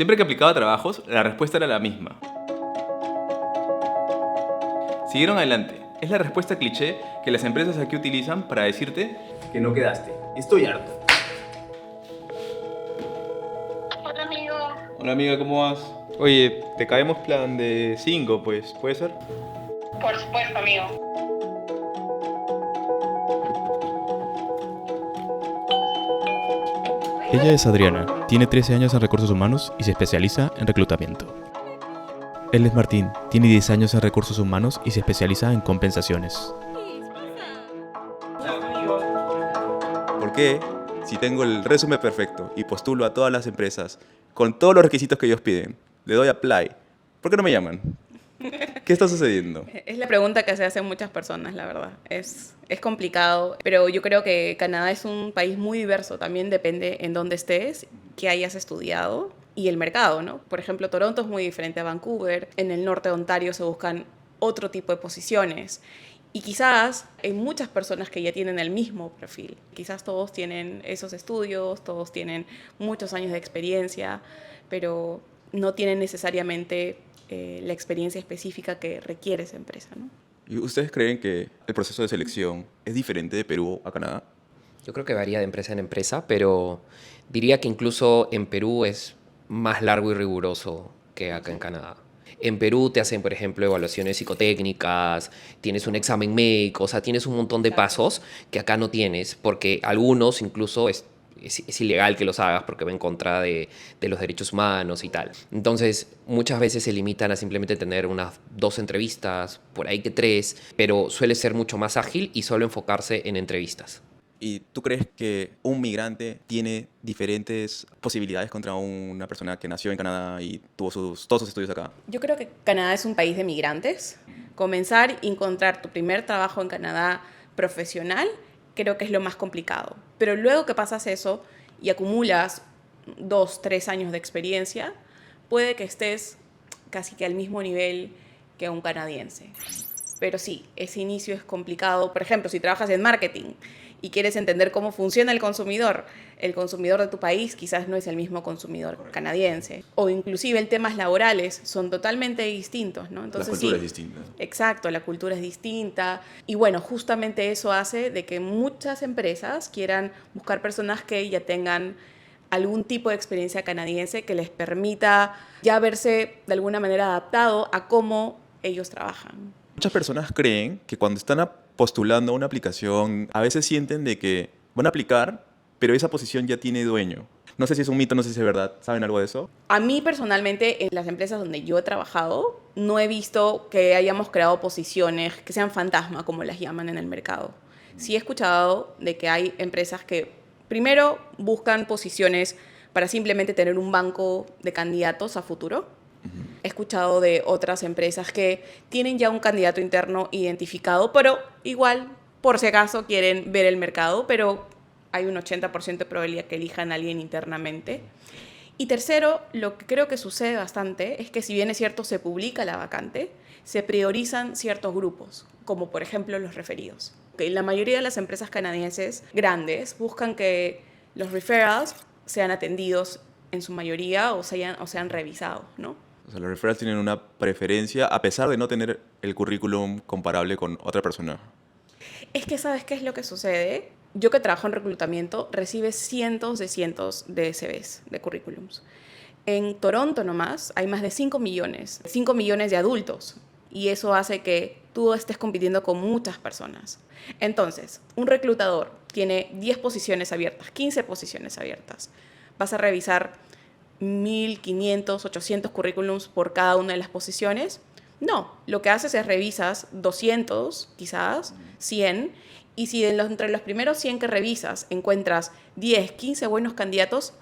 Siempre que aplicaba trabajos, la respuesta era la misma. Siguieron adelante. Es la respuesta cliché que las empresas aquí utilizan para decirte que no quedaste. Estoy harto. Hola amigo, Hola amiga, ¿cómo vas? Oye, te caemos plan de 5, pues, ¿puede ser? por supuesto amigo. Ella es Adriana, tiene 13 años en recursos humanos y se especializa en reclutamiento. Él es Martín, tiene 10 años en recursos humanos y se especializa en compensaciones. ¿Por qué? Si tengo el resumen perfecto y postulo a todas las empresas con todos los requisitos que ellos piden, le doy apply, ¿por qué no me llaman? ¿Qué está sucediendo? Es la pregunta que se hacen muchas personas, la verdad. Es complicado, pero yo creo que Canadá es un país muy diverso. También depende en dónde estés, qué hayas estudiado y el mercado, ¿no? Por ejemplo, Toronto es muy diferente a Vancouver. En el norte de Ontario se buscan otro tipo de posiciones. Y quizás hay muchas personas que ya tienen el mismo perfil. Quizás todos tienen esos estudios, todos tienen muchos años de experiencia, pero no tienen necesariamente la experiencia específica que requiere esa empresa, ¿no? ¿Y ustedes creen que el proceso de selección es diferente de Perú a Canadá? Yo creo que varía de empresa en empresa, pero diría que incluso en Perú es más largo y riguroso que acá en Canadá. En Perú te hacen, por ejemplo, evaluaciones psicotécnicas, tienes un examen médico, o sea, tienes un montón de pasos que acá no tienes, porque algunos incluso es ilegal que los hagas porque va en contra de los derechos humanos y tal. Entonces, muchas veces se limitan a simplemente tener unas 2 entrevistas, por ahí que 3, pero suele ser mucho más ágil y solo enfocarse en entrevistas. ¿Y tú crees que un migrante tiene diferentes posibilidades contra una persona que nació en Canadá y tuvo todos sus estudios acá? Yo creo que Canadá es un país de migrantes. Comenzar y encontrar tu primer trabajo en Canadá profesional creo que es lo más complicado. Pero luego que pasas eso y acumulas 2, 3 años de experiencia, puede que estés casi que al mismo nivel que un canadiense. Pero sí, ese inicio es complicado. Por ejemplo, si trabajas en marketing y quieres entender cómo funciona el consumidor de tu país quizás no es el mismo consumidor canadiense. O inclusive en temas laborales son totalmente distintos, ¿no? Entonces, La cultura sí, es distinta. exacto, la cultura es distinta. Y bueno, justamente eso hace de que muchas empresas quieran buscar personas que ya tengan algún tipo de experiencia canadiense que les permita ya verse de alguna manera adaptado a cómo ellos trabajan. Muchas personas creen que cuando están postulando a una aplicación, a veces sienten de que van a aplicar, pero esa posición ya tiene dueño. No sé si es un mito, no sé si es verdad. ¿Saben algo de eso? A mí personalmente, en las empresas donde yo he trabajado, no he visto que hayamos creado posiciones que sean fantasma, como las llaman en el mercado. Sí he escuchado de que hay empresas que primero buscan posiciones para simplemente tener un banco de candidatos a futuro. He escuchado de otras empresas que tienen ya un candidato interno identificado, pero igual, por si acaso, quieren ver el mercado, pero hay un 80% de probabilidad que elijan a alguien internamente. Y tercero, lo que creo que sucede bastante es que si bien es cierto se publica la vacante, se priorizan ciertos grupos, como por ejemplo los referidos. La mayoría de las empresas canadienses grandes buscan que los referrals sean atendidos en su mayoría o sean revisados, ¿no? O sea, los referrals tienen una preferencia a pesar de no tener el currículum comparable con otra persona. Es que ¿sabes qué es lo que sucede? Yo que trabajo en reclutamiento, recibes cientos de CVs, de currículums. En Toronto nomás hay más de 5 millones de adultos. Y eso hace que tú estés compitiendo con muchas personas. Entonces, un reclutador tiene 10 posiciones abiertas, 15 posiciones abiertas. Vas a revisar 1.500, 800 currículums por cada una de las posiciones. No, lo que haces es revisas 200, quizás, 100, y si entre los primeros 100 que revisas encuentras 10, 15 buenos candidatos,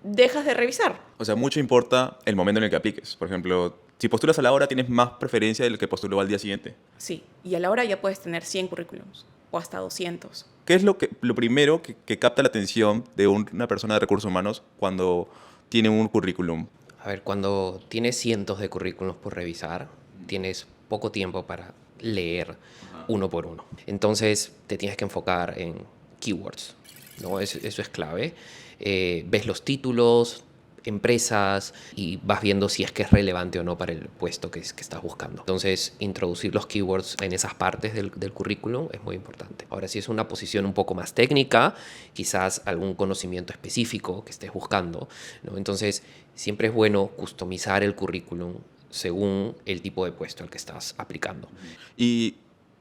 dejas de revisar. O sea, mucho importa el momento en el que apliques. Por ejemplo, si postulas a la hora, tienes más preferencia del que postuló al día siguiente. Sí, y a la hora ya puedes tener 100 currículums o hasta 200. ¿Qué es lo primero que capta la atención de una persona de recursos humanos cuando tiene un currículum? A ver, cuando tienes cientos de currículums por revisar, tienes poco tiempo para leer uno por uno. Entonces, te tienes que enfocar en keywords, ¿no? Eso es clave. Ves los títulos, empresas y vas viendo si es que es relevante o no para el puesto que estás buscando. Entonces, introducir los keywords en esas partes del currículum es muy importante. Ahora, si es una posición un poco más técnica, quizás algún conocimiento específico que estés buscando, ¿no? Entonces, siempre es bueno customizar el currículum según el tipo de puesto al que estás aplicando. ¿Y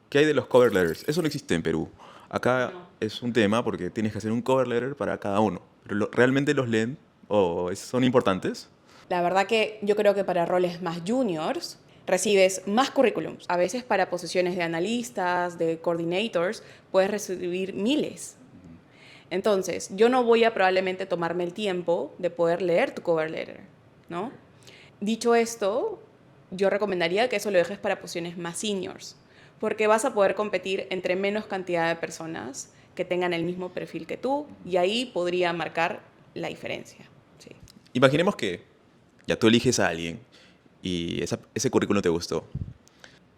qué hay de los cover letters? Eso no existe en Perú. Acá es un tema porque tienes que hacer un cover letter para cada uno. Pero ¿realmente los leen o son importantes? La verdad que yo creo que para roles más juniors recibes más currículums. A veces para posiciones de analistas, de coordinators, puedes recibir miles. Entonces, yo no voy a probablemente tomarme el tiempo de poder leer tu cover letter, ¿no? Dicho esto, yo recomendaría que eso lo dejes para posiciones más seniors, porque vas a poder competir entre menos cantidad de personas que tengan el mismo perfil que tú, y ahí podría marcar la diferencia. Sí. Imaginemos que ya tú eliges a alguien y ese currículum te gustó.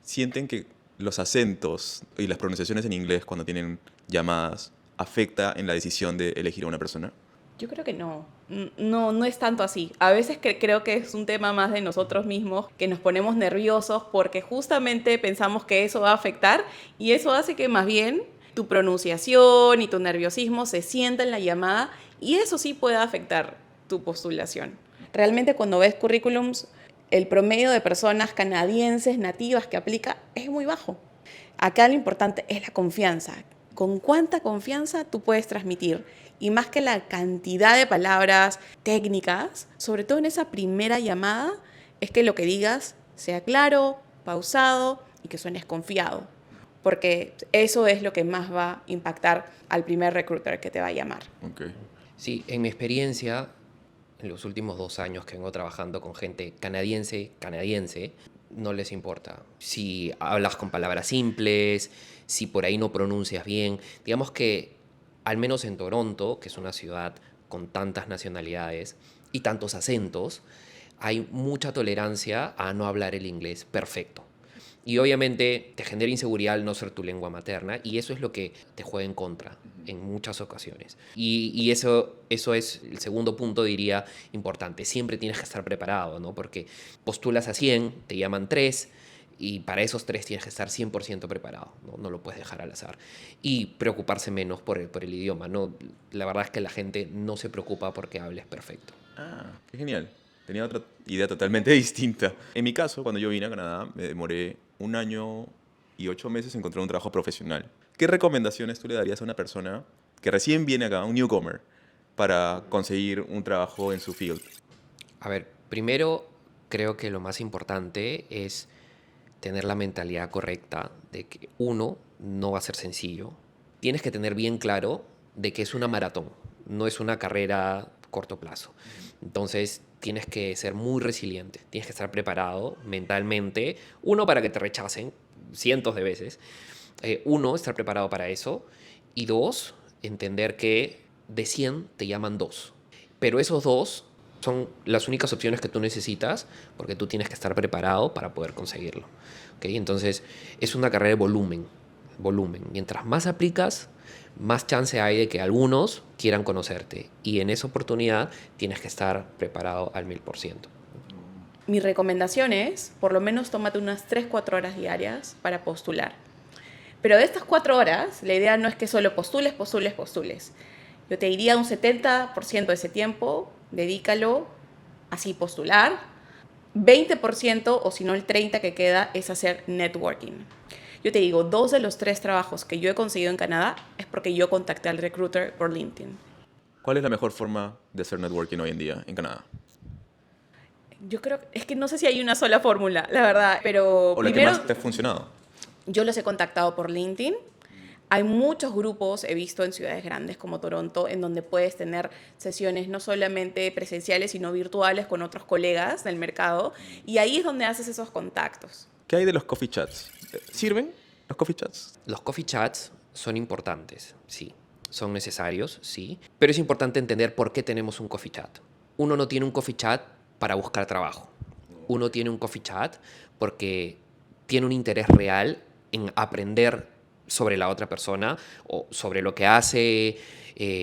¿Sienten que los acentos y las pronunciaciones en inglés cuando tienen llamadas afecta en la decisión de elegir a una persona? Yo creo que no. No es tanto así. A veces creo que es un tema más de nosotros mismos, que nos ponemos nerviosos porque justamente pensamos que eso va a afectar y eso hace que más bien tu pronunciación y tu nerviosismo se sienta en la llamada y eso sí puede afectar tu postulación. Realmente cuando ves currículums, el promedio de personas canadienses nativas que aplica es muy bajo. Acá lo importante es la confianza. ¿Con cuánta confianza tú puedes transmitir? Y más que la cantidad de palabras técnicas, sobre todo en esa primera llamada, es que lo que digas sea claro, pausado y que suenes confiado. Porque eso es lo que más va a impactar al primer recruiter que te va a llamar. Okay. Sí, en mi experiencia, en los últimos 2 años que vengo trabajando con gente canadiense, no les importa si hablas con palabras simples, si por ahí no pronuncias bien. Digamos que, al menos en Toronto, que es una ciudad con tantas nacionalidades y tantos acentos, hay mucha tolerancia a no hablar el inglés perfecto. Y obviamente te genera inseguridad al no ser tu lengua materna y eso es lo que te juega en contra en muchas ocasiones. Y eso es el segundo punto, diría, importante. Siempre tienes que estar preparado, ¿no? Porque postulas a 100, te llaman 3 y para esos 3 tienes que estar 100% preparado, ¿no? No lo puedes dejar al azar. Y preocuparse menos por el idioma, ¿no? La verdad es que la gente no se preocupa porque hables perfecto. Ah, qué genial. Tenía otra idea totalmente distinta. En mi caso, cuando yo vine a Canadá, me demoré 1 año y 8 meses en encontrar un trabajo profesional. ¿Qué recomendaciones tú le darías a una persona que recién viene acá, un newcomer, para conseguir un trabajo en su field? A ver, primero creo que lo más importante es tener la mentalidad correcta de que uno, no va a ser sencillo. Tienes que tener bien claro de que es una maratón, no es una carrera a corto plazo. Entonces tienes que ser muy resiliente, tienes que estar preparado mentalmente, uno, para que te rechacen cientos de veces, uno, estar preparado para eso, y 2, entender que de 100 te llaman 2, pero esos 2 son las únicas opciones que tú necesitas porque tú tienes que estar preparado para poder conseguirlo. ¿Okay? Entonces es una carrera de volumen. Mientras más aplicas, más chance hay de que algunos quieran conocerte y en esa oportunidad tienes que estar preparado al 1000%. Mi recomendación es, por lo menos tómate unas 3-4 horas diarias para postular. Pero de estas 4 horas, la idea no es que solo postules. Yo te diría un 70% de ese tiempo, dedícalo así postular. 20% o si no el 30% que queda es hacer networking. Yo te digo, 2 de los 3 trabajos que yo he conseguido en Canadá es porque yo contacté al recruiter por LinkedIn. ¿Cuál es la mejor forma de hacer networking hoy en día en Canadá? Yo creo, es que no sé si hay una sola fórmula, la verdad, pero ¿O la primero, que más te ha funcionado? yo los he contactado por LinkedIn. Hay muchos grupos, he visto en ciudades grandes como Toronto, en donde puedes tener sesiones no solamente presenciales, sino virtuales con otros colegas del mercado, y ahí es donde haces esos contactos. ¿Qué hay de los coffee chats? ¿Sirven los coffee chats? Los coffee chats son importantes, sí. Son necesarios, sí. Pero es importante entender por qué tenemos un coffee chat. Uno no tiene un coffee chat para buscar trabajo. Uno tiene un coffee chat porque tiene un interés real en aprender sobre la otra persona o sobre lo que hace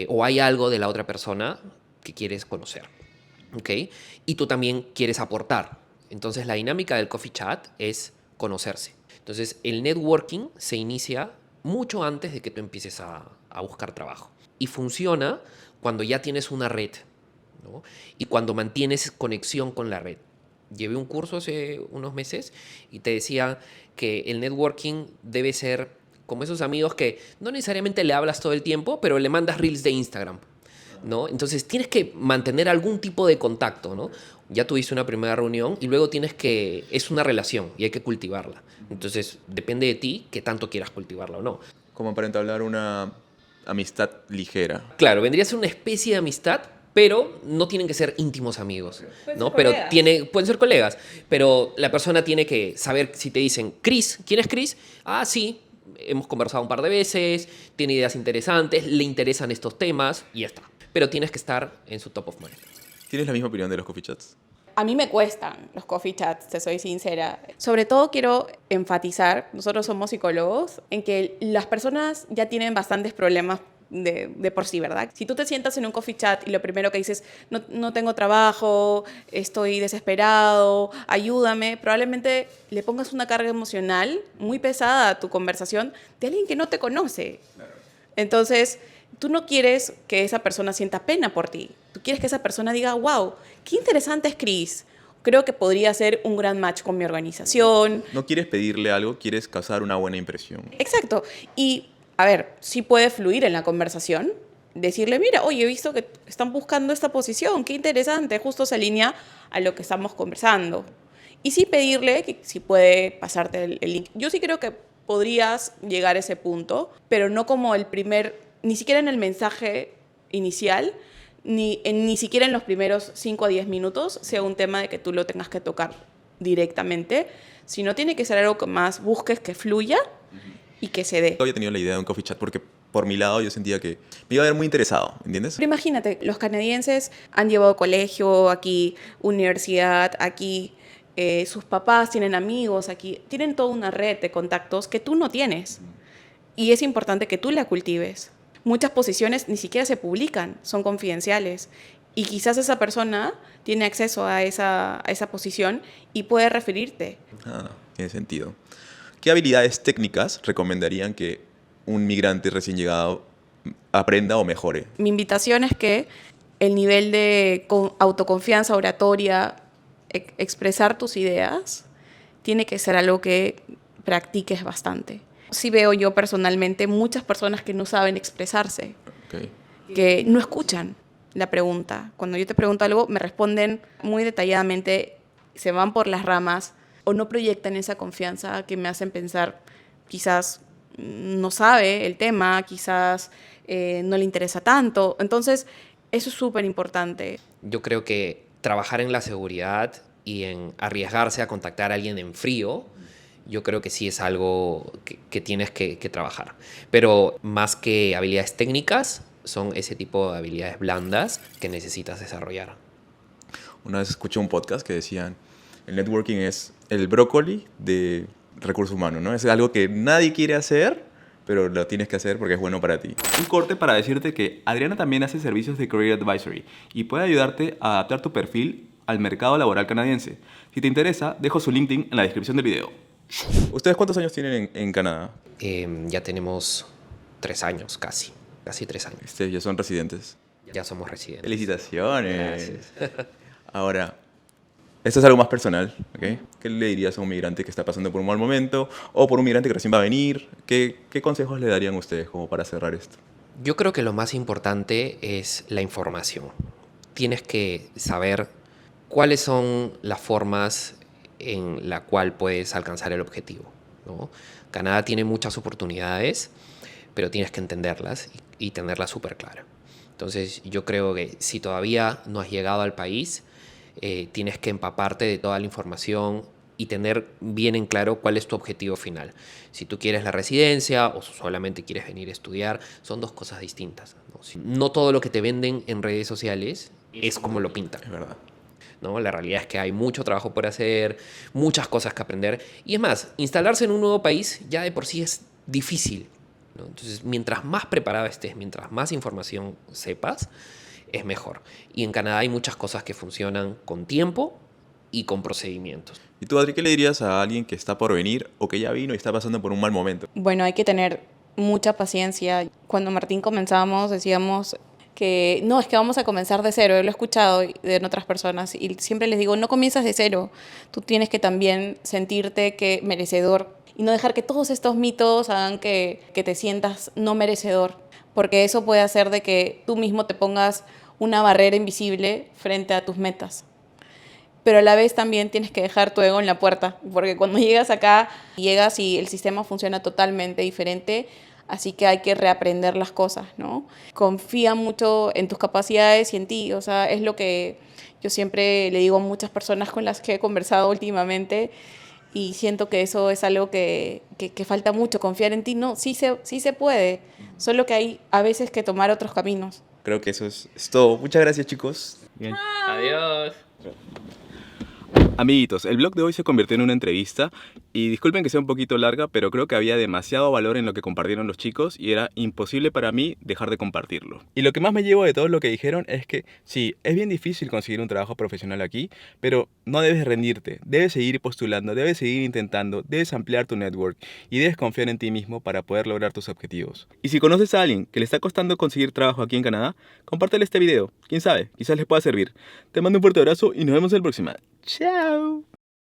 o hay algo de la otra persona que quieres conocer. ¿ok? Y tú también quieres aportar. Entonces la dinámica del coffee chat es conocerse. Entonces el networking se inicia mucho antes de que tú empieces a buscar trabajo. Y funciona cuando ya tienes una red, ¿no? Y cuando mantienes conexión con la red. Llevé un curso hace unos meses y te decía que el networking debe ser como esos amigos que no necesariamente le hablas todo el tiempo, pero le mandas reels de Instagram, ¿no? Entonces tienes que mantener algún tipo de contacto, ¿no? Ya tuviste una primera reunión y luego es una relación y hay que cultivarla. Entonces depende de ti qué tanto quieras cultivarla o no. Como para entablar una amistad ligera. Claro, vendría a ser una especie de amistad, pero no tienen que ser íntimos amigos, Pueden ¿no? ser Pero colegas. pueden ser colegas, pero la persona tiene que saber si te dicen, Chris, ¿quién es Chris? Ah, sí, hemos conversado un par de veces, tiene ideas interesantes, le interesan estos temas y ya está. Pero tienes que estar en su top of mind. ¿Tienes la misma opinión de los coffee chats? A mí me cuestan los coffee chats, te soy sincera. Sobre todo quiero enfatizar, nosotros somos psicólogos, en que las personas ya tienen bastantes problemas de por sí, ¿verdad? Si tú te sientas en un coffee chat y lo primero que dices, no tengo trabajo, estoy desesperado, ayúdame, probablemente le pongas una carga emocional muy pesada a tu conversación de alguien que no te conoce. Entonces, tú no quieres que esa persona sienta pena por ti. Tú quieres que esa persona diga, wow, qué interesante es Chris. Creo que podría ser un gran match con mi organización. No quieres pedirle algo, quieres causar una buena impresión. Exacto. Y, a ver, sí puede fluir en la conversación. Decirle, mira, oye, he visto que están buscando esta posición. Qué interesante. Justo se alinea a lo que estamos conversando. Y sí pedirle que si puede pasarte el link. Yo sí creo que podrías llegar a ese punto, pero no como el primer, ni siquiera en el mensaje inicial, ni siquiera en los primeros 5 a 10 minutos sea un tema de que tú lo tengas que tocar directamente, sino tiene que ser algo que más busques que fluya y que se dé. Yo había tenido la idea de un coffee chat porque por mi lado yo sentía que me iba a ver muy interesado, ¿entiendes? Pero imagínate, los canadienses han llevado colegio aquí, universidad aquí, sus papás tienen amigos aquí, tienen toda una red de contactos que tú no tienes. Y es importante que tú la cultives. Muchas posiciones ni siquiera se publican, son confidenciales. Y quizás esa persona tiene acceso a esa posición y puede referirte. Ah, tiene sentido. ¿Qué habilidades técnicas recomendarían que un migrante recién llegado aprenda o mejore? Mi invitación es que el nivel de autoconfianza oratoria, expresar tus ideas, tiene que ser algo que practiques bastante. Sí veo yo personalmente muchas personas que no saben expresarse, Okay. que no escuchan la pregunta. Cuando yo te pregunto algo, me responden muy detalladamente, se van por las ramas o no proyectan esa confianza que me hacen pensar, quizás no sabe el tema, quizás no le interesa tanto. Entonces, eso es súper importante. Yo creo que trabajar en la seguridad y en arriesgarse a contactar a alguien en frío, yo creo que sí es algo que tienes que trabajar. Pero más que habilidades técnicas, son ese tipo de habilidades blandas que necesitas desarrollar. Una vez escuché un podcast que decían, el networking es el brócoli de recursos humanos, ¿no? Es algo que nadie quiere hacer, pero lo tienes que hacer porque es bueno para ti. Un corte para decirte que Adriana también hace servicios de Career Advisory y puede ayudarte a adaptar tu perfil al mercado laboral canadiense. Si te interesa, dejo su LinkedIn en la descripción del video. ¿Ustedes cuántos años tienen en Canadá? Ya tenemos 3 años, casi 3 años. Ya son residentes. Ya somos residentes. Felicitaciones. Gracias. Ahora, esto es algo más personal, ¿ok? ¿Qué le dirías a un migrante que está pasando por un mal momento o por un migrante que recién va a venir? ¿Qué consejos le darían ustedes como para cerrar esto? Yo creo que lo más importante es la información. Tienes que saber cuáles son las formas en la cual puedes alcanzar el objetivo, ¿no? Canadá tiene muchas oportunidades, pero tienes que entenderlas y tenerlas súper claras. Entonces, yo creo que si todavía no has llegado al país, tienes que empaparte de toda la información y tener bien en claro cuál es tu objetivo final. Si tú quieres la residencia o solamente quieres venir a estudiar, son dos cosas distintas, ¿no? No todo lo que te venden en redes sociales es como lo pintan. Es verdad. ¿No? La realidad es que hay mucho trabajo por hacer, muchas cosas que aprender. Y es más, instalarse en un nuevo país ya de por sí es difícil, ¿no? Entonces, mientras más preparado estés, mientras más información sepas, es mejor. Y en Canadá hay muchas cosas que funcionan con tiempo y con procedimientos. ¿Y tú, Adri, qué le dirías a alguien que está por venir o que ya vino y está pasando por un mal momento? Bueno, hay que tener mucha paciencia. Cuando Martín comenzamos decíamos que no, es que vamos a comenzar de cero. Yo lo he escuchado de otras personas y siempre les digo, no comienzas de cero. Tú tienes que también sentirte que merecedor y no dejar que todos estos mitos hagan que te sientas no merecedor, porque eso puede hacer de que tú mismo te pongas una barrera invisible frente a tus metas. Pero a la vez también tienes que dejar tu ego en la puerta, porque cuando llegas acá, llegas y el sistema funciona totalmente diferente, así que hay que reaprender las cosas, ¿no? Confía mucho en tus capacidades y en ti, o sea, es lo que yo siempre le digo a muchas personas con las que he conversado últimamente y siento que eso es algo que falta mucho, confiar en ti, no, sí se puede, solo que hay a veces que tomar otros caminos. Creo que eso es todo. Muchas gracias, chicos. Bien. Adiós. Amiguitos, el blog de hoy se convirtió en una entrevista y disculpen que sea un poquito larga, pero creo que había demasiado valor en lo que compartieron los chicos y era imposible para mí dejar de compartirlo. Y lo que más me llevo de todo lo que dijeron es que sí, es bien difícil conseguir un trabajo profesional aquí, pero no debes rendirte, debes seguir postulando, debes seguir intentando, debes ampliar tu network y debes confiar en ti mismo para poder lograr tus objetivos. Y si conoces a alguien que le está costando conseguir trabajo aquí en Canadá, compártele este video, quién sabe, quizás les pueda servir. Te mando un fuerte abrazo y nos vemos en la próxima. ¡Chao!